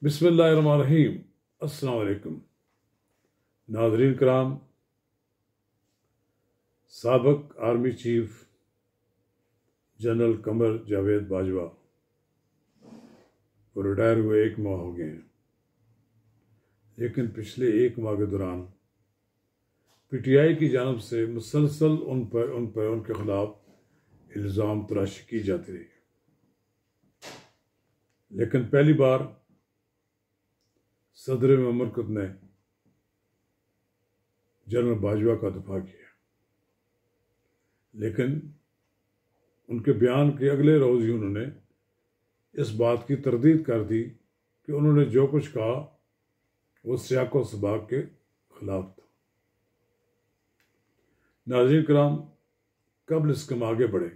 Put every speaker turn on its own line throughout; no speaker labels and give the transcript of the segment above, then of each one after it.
बिस्मिल्लाहिर्रहमानिर्रहीम। अस्सलाम वालेकुम नाज़रीन कराम। साबिक army chief general Qamar Javed Bajwa को रिटायर हुए 1 माह हो गए हैं, लेकिन पिछले 1 माह के दौरान पीटीआई की जानब से मुसलसल उनके खिलाफ इल्ज़ाम तराशी की जाती रही। लेकिन पहली बार सदर ममलकत ने जनरल बाजवा का दफा किया, लेकिन उनके बयान के अगले रोज़ ही उन्होंने इस बात की तरदीद कर दी कि उन्होंने जो कुछ कहा वो सियाक व सबाक के खिलाफ था। नाज़रीन कराम, कबल इसके हम आगे बढ़े,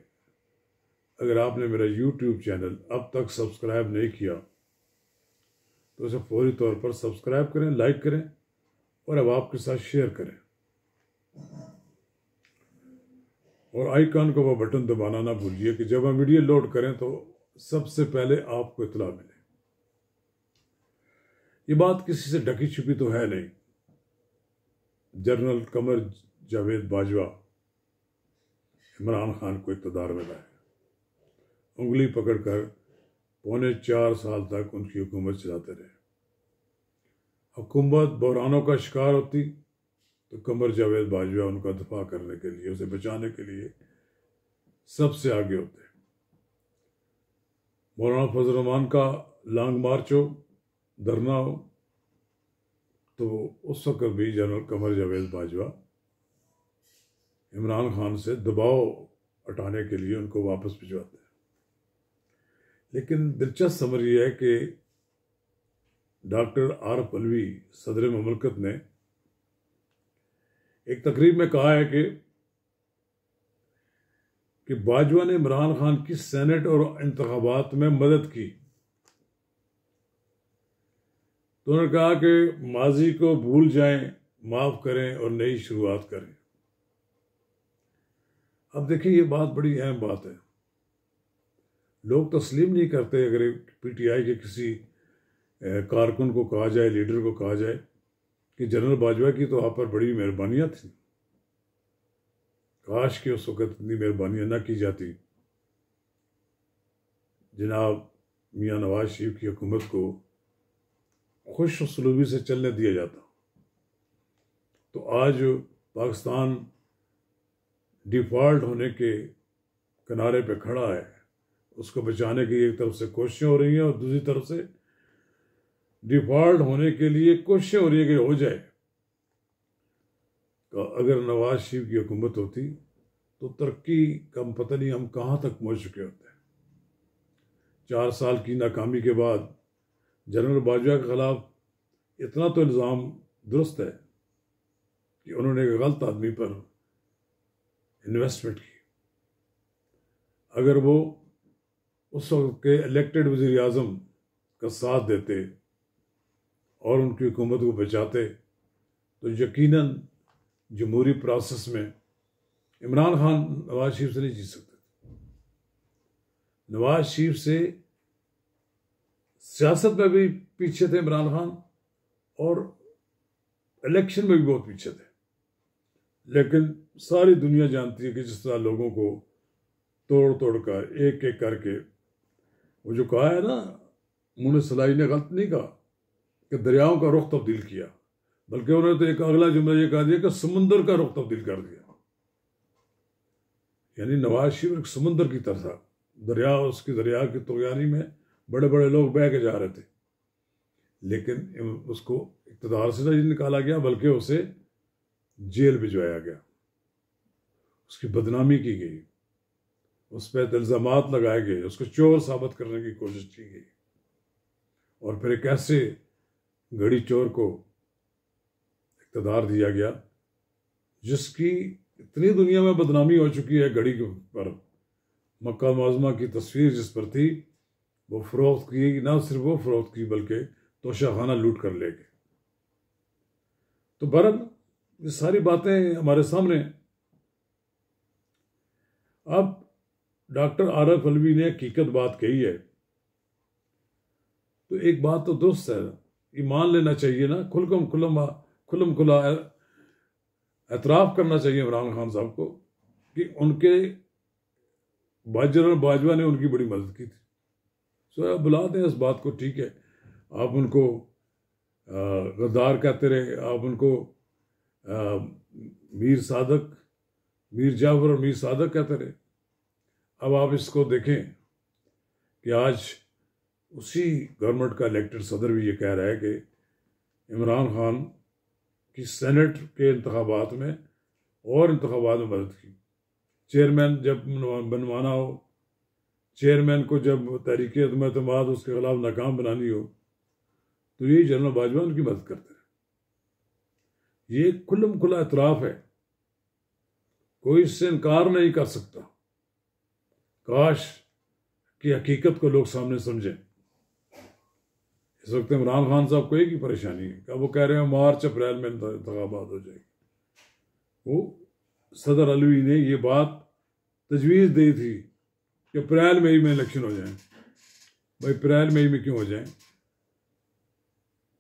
अगर आपने मेरा यूट्यूब चैनल अब तक सब्सक्राइब नहीं किया तो उसे फौरी तौर पर सब्सक्राइब करें, लाइक करें और अब आपके साथ शेयर करें, और आइकन को वो बटन दबाना ना भूलिए कि जब हम वीडियो लोड करें तो सबसे पहले आपको इत्तला मिले। ये बात किसी से ढकी छुपी तो है नहीं। जनरल कमर जावेद बाजवा इमरान खान को इक़्तिदार में लाए, उंगली पकड़कर 4.25 साल तक उनकी हुकूमत चलाते रहे। हुकूमत बहरानों का शिकार होती तो कमर जावेद बाजवा उनका दफा करने के लिए, उसे बचाने के लिए सबसे आगे होते। मौलाना फजल रहमान का लॉन्ग मार्च हो, धरना हो, तो उस वक्त भी जनरल कमर जावेद बाजवा इमरान खान से दबाव हटाने के लिए उनको वापस भिजवाते हैं। लेकिन दिलचस्प समझ यह है कि डॉक्टर आरिफ अलवी सदर ममलकत ने एक तकरीब में कहा है कि बाजवा ने इमरान खान की सेनेट और इंतखाबात में मदद की। तो उन्होंने कहा कि माजी को भूल जाएं, माफ करें और नई शुरुआत करें। अब देखिए, ये बात बड़ी अहम बात है। लोग तस्लीम नहीं करते अगर पीटीआई के किसी कारकुन को कहा जाए, लीडर को कहा जाए कि जनरल बाजवा की तो आप पर बड़ी मेहरबानियां थी, काश कि उस वक़्त इतनी मेहरबानियां ना की जाती, जनाब मियाँ नवाज शरीफ की हुकूमत को खुश उसलूबी से चलने दिया जाता, तो आज पाकिस्तान डिफ़ॉल्ट होने के किनारे पे खड़ा है। उसको बचाने की एक तरफ से कोशिशें हो रही हैं और दूसरी तरफ से डिफ़ॉल्ट होने के लिए कोशिशें हो रही है कि हो जाए। तो अगर नवाज शरीफ की हुकूमत होती तो तरक्की का पता नहीं हम कहाँ तक पहुँच चुके होते। 4 साल की नाकामी के बाद जनरल बाजवा के खिलाफ इतना तो इल्ज़ाम दुरुस्त है कि उन्होंने एक गलत आदमी पर इन्वेस्टमेंट की। अगर वो उस वक्त के इलेक्टेड वज़ीर आज़म का साथ देते और उनकी हुकूमत को बचाते तो यकीनन जमहूरी प्रोसेस में इमरान खान नवाज शरीफ से नहीं जीत सकते। नवाज शरीफ से सियासत में भी पीछे थे इमरान खान, और इलेक्शन में भी बहुत पीछे थे। लेकिन सारी दुनिया जानती है कि जिस तरह लोगों को तोड़ तोड़ कर एक एक करके, वो जो कहा है ना, मुने सलाई ने गलत नहीं कहा कि दरियाओं का रुख तब्दील किया, बल्कि उन्होंने तो एक अगला जुमला ये कहा दिया कि समुंदर का रुख तब्दील कर दिया। यानी नवाज शरीफ एक समुंदर की तरह था, दरिया की तुगयानी में बड़े बड़े लोग बह के जा रहे थे, लेकिन उसको इक़्तिदार से नहीं निकाला गया, बल्कि उसे जेल भिजवाया गया, उसकी बदनामी की गई, उस पर इल्ज़ामात लगाए गए, उसको चोर साबित करने की कोशिश की गई, और फिर एक ऐसे घड़ी चोर को इक़्तिदार दिया गया जिसकी इतनी दुनिया में बदनामी हो चुकी है। घड़ी पर मक्का मुअज़्ज़मा की तस्वीर जिस पर थी वो फ़रोख्त की, ना सिर्फ वो फ़रोख्त की बल्कि तोशाखाना लूट कर ले गए। तो बहरहाल ये सारी बातें हमारे सामने। अब डॉक्टर आरिफ अलवी ने हकीकत बात कही है तो एक बात तो दुरुस्त है, ये मान लेना चाहिए ना, खुल्लम खुला एतराफ़ करना चाहिए इमरान खान साहब को कि उनके जनरल बाजवा ने उनकी बड़ी मदद की थी। सो आप बुला दें इस बात को, ठीक है। आप उनको गद्दार कहते रहे, आप उनको मीर जाफर और मीर सादक कहते रहे। अब आप इसको देखें कि आज उसी गवर्नमेंट का इलेक्टेड सदर भी ये कह रहा है कि इमरान खान की सेनेट के इंतखाबात में और इंतखाबात में मदद की। चेयरमैन जब बनवाना हो, चेयरमैन को जब तहरीक एतमाद उसके खिलाफ नाकाम बनानी हो, तो यही जनरल बाजवा उनकी मदद करते हैं। ये खुल्लम खुला एतराफ़ है, कोई इससे इनकार नहीं कर सकता। काश की हकीकत को लोग सामने समझें। इस वक्त इमरान खान साहब को एक ही परेशानी है कि वो कह रहे हैं मार्च अप्रैल में इंतखाबात हो जाएगी। वो सदर अलवी ने ये बात तजवीज़ दी थी कि अप्रैल मई में इलेक्शन हो जाएं। भाई अप्रैल मई में क्यों हो जाएं?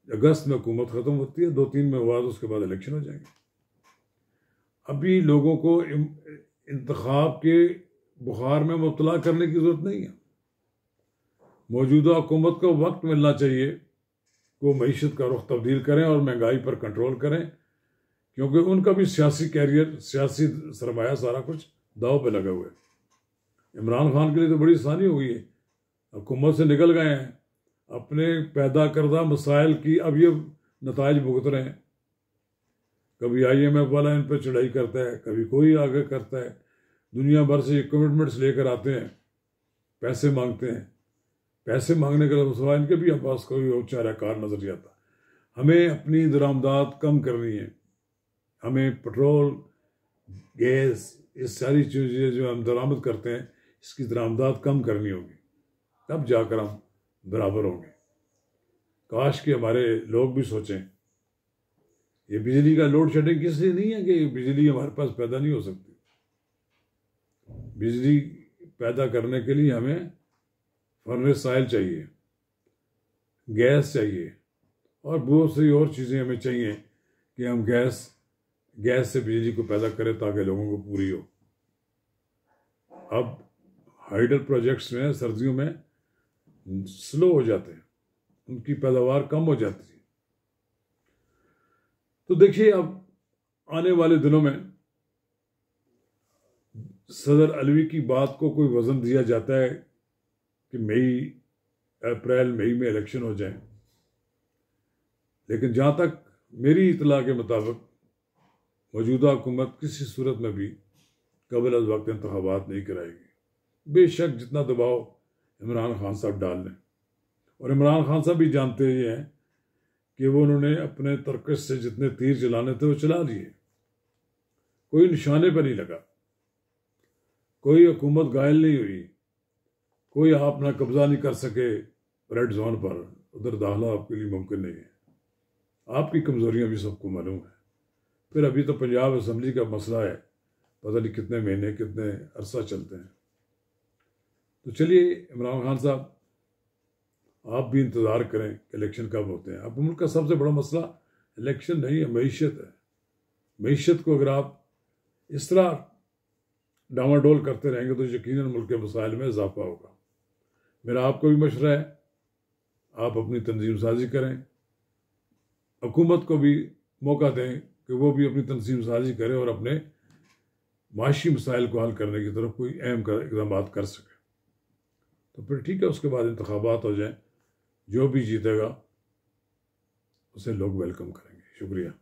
अगस्त में हुकूमत ख़त्म होती है, 2-3 महीने बाद उसके बाद इलेक्शन हो जाएंगे। अभी लोगों को इंतखाब के बुखार में मुब्तला करने की ज़रूरत नहीं है। मौजूदा हुकूमत को वक्त मिलना चाहिए कि वो मईशत का रुख तब्दील करें और महंगाई पर कंट्रोल करें, क्योंकि उनका भी सियासी कैरियर, सियासी सरमाया सारा कुछ दाव पे लगा हुआ है। इमरान खान के लिए तो बड़ी आसानी हो गई है, हुकूमत से निकल गए हैं, अपने पैदा करदा मसाइल की अब ये नताइज भुगत रहे हैं। कभी IMF वाला इन पर चढ़ाई करता है, कभी कोई आगे करता है, दुनिया भर से ये कमिटमेंट्स लेकर आते हैं, पैसे मांगते हैं। पैसे मांगने के लिए इनके भी पास कोई चारा कार नजर नहीं आता। हमें अपनी दरामदात कम करनी है। हमें पेट्रोल, गैस, इस सारी चीज़ें जो हम दरामद करते हैं, इसकी दरामदात कम करनी होगी, तब जाकर हम बराबर होंगे। काश कि हमारे लोग भी सोचें। ये बिजली का लोड शेडिंग इसलिए नहीं है कि बिजली हमारे पास पैदा नहीं हो सकती। बिजली पैदा करने के लिए हमें फर्नेस ऑयल चाहिए, गैस चाहिए और बहुत सी और चीज़ें हमें चाहिए कि हम गैस से बिजली को पैदा करें ताकि लोगों को पूरी हो। अब हाइडल प्रोजेक्ट्स में सर्दियों में स्लो हो जाते हैं, उनकी पैदावार कम हो जाती है। तो देखिए अब आने वाले दिनों में सदर अलवी की बात को कोई वजन दिया जाता है कि अप्रैल मई में इलेक्शन हो जाए, लेकिन जहाँ तक मेरी इतला के मुताबिक मौजूदा हुकूमत किसी सूरत में भी कबल अज़ वक्त इंतखाबात नहीं कराएगी। बेशक जितना दबाव इमरान खान साहब डाल लें, और इमरान खान साहब भी जानते ही हैं कि वो उन्होंने अपने तरकश से जितने तीर चलाने थे वो चला लिए, कोई निशाने पर नहीं लगा, कोई हुकूमत घायल नहीं हुई, कोई आप ना कब्जा नहीं कर सके रेड जोन पर, उधर दाखिला आपके लिए मुमकिन नहीं है। आपकी कमज़ोरियाँ भी सबको मालूम है। फिर अभी तो पंजाब असम्बली का मसला है, पता नहीं कितने महीने कितने अरसा चलते हैं। तो चलिए इमरान खान साहब, आप भी इंतज़ार करें कि इलेक्शन कब होते हैं। अब मुल्क का सबसे बड़ा मसला इलेक्शन नहीं है, मईशत है। मईशत को अगर आप इस तरह डामाडोल करते रहेंगे तो यकीनन मुल्क के मसाइल में इजाफा होगा। मेरा आपको भी मशवरा है, आप अपनी तंजीम साजी करें, हुकूमत को भी मौका दें कि वो भी अपनी तंजीम साजी करे और अपने माशी मसाइल को हल करने की तरफ कोई अहम इक़दाम कर सके। तो फिर ठीक है, उसके बाद इंतखाबात हो जाएं, जो भी जीतेगा उसे लोग वेलकम करेंगे। शुक्रिया।